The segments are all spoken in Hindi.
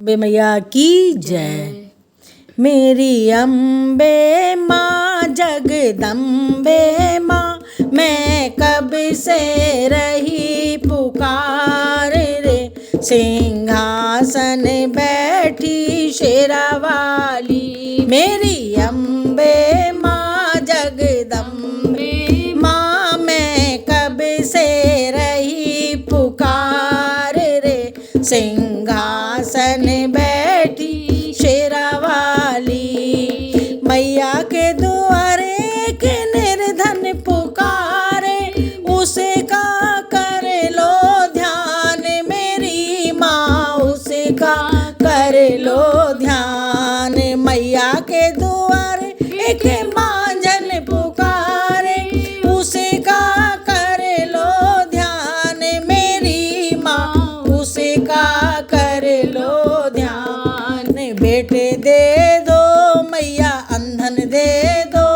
अम्बे मैया की जय। मेरी अम्बे माँ जगदम्बे माँ, मैं कब से रही पुकार रे। सिंहासन बैठी शेरा वाली, मेरी अम्बे माँ जगदम्बे माँ, मैं कब से रही पुकार रे। सिंहासन बैठी शेरा वाली, मैया के द्वारे के निर्धन पुकारे, उसे का कर लो ध्यान मेरी माँ, उसे का कर लो ध्यान। मैया के द्वारे एक मांझन पुकारे, उसे का कर लो ध्यान मेरी माँ, उसे का कर लो ध्यान। बेटे दे दो मैया अंधन दे दो,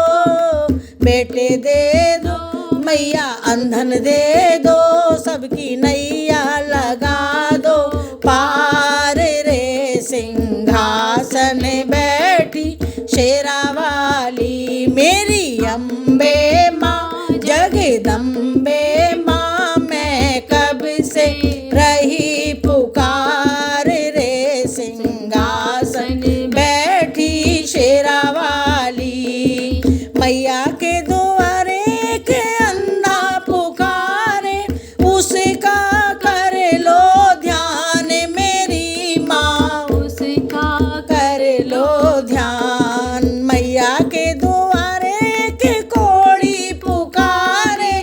बेटे दे दो मैया अंधन दे दो, सबकी नैया लगा दो पार रे। सिंहासन बैठी शेरा वाली, मेरी अम्बे माँ जगदम्बे माँ, मैं कब से रही पुकार रे। सिंहासन बैठी शेरा वाली, मैया के द्वारे के अंधा पुकारे, उसका कर लो ध्यान मेरी माँ, उसका कर लो ध्यान। मैया के द्वारे के कोढ़ी पुकारे,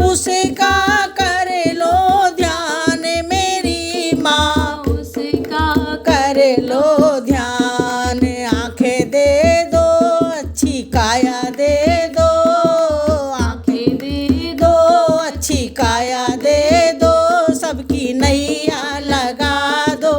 उसका कर लो ध्यान मेरी माँ, उसका कर लो ध्यान। आंखें दे दो अच्छी काया दे दो, आंखें दे दो अच्छी काया दे दो, सबकी नैया लगा दो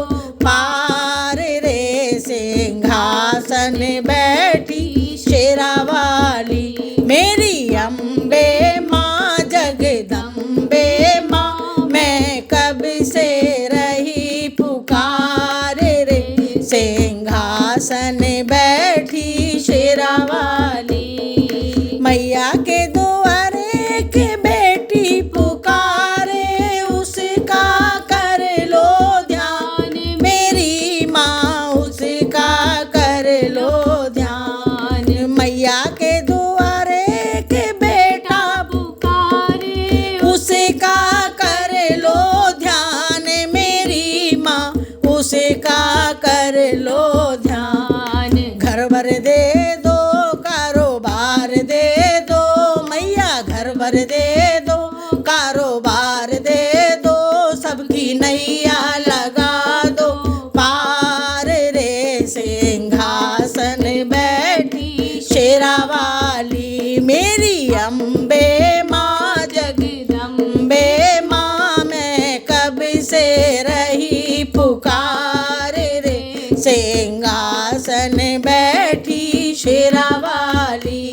पार रे। सिंहासन बैठी शेरा वाली, मेरी अम्बे माँ जगदम्बे माँ, मैं कब से रही पुकार रे। सिंहासन बैठी शेरा वाली, मैया के द्वारे के बेटी पुकारे, उसका कर लो ध्यान मेरी माँ, उसका कर लो ध्यान। मैया के द्वारे के बेटा पुकारे, उसका कर लो ध्यान मेरी माँ, उसका कर लो ध्यान। घर भर दे दो कारोबार दे दो मैया, घर भर दे दो कारोबार दे दो, सबकी नैया लगा दो पार रे। सिंहासन बैठी शेरा वाली, मेरी अम्बे माँ जगदम्बे माँ, मैं कब से रही पुकार रे। सिंहासन बैठी शेरा वाली,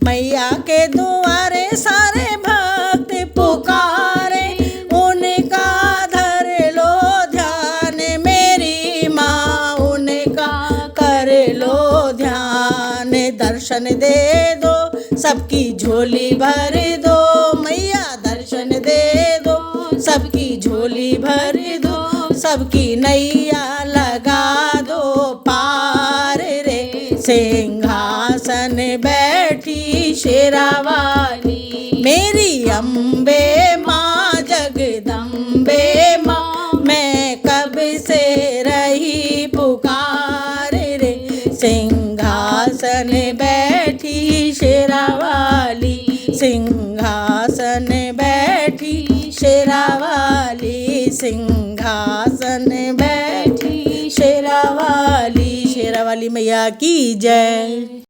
मैया के द्वारे सारे भक्त पुकारे, उनका धर लो ध्यान मेरी माँ, उनका कर लो ध्यान। दर्शन दे दो सबकी झोली भर दो मैया, दर्शन दे दो सबकी झोली भर दो, सबकी नैया लगा दो पार रे। सिंहासन बैठी शेरा वाली, मेरी अम्बे माँ जगदम्बे माँ, मैं कब से रही पुकार रे। सिंहासन बैठी शेरा वाली, सिंहासन बैठी शेरा वाली, सिंहासन बैठी शेरा वाली। शेरा वाली मैया की जय।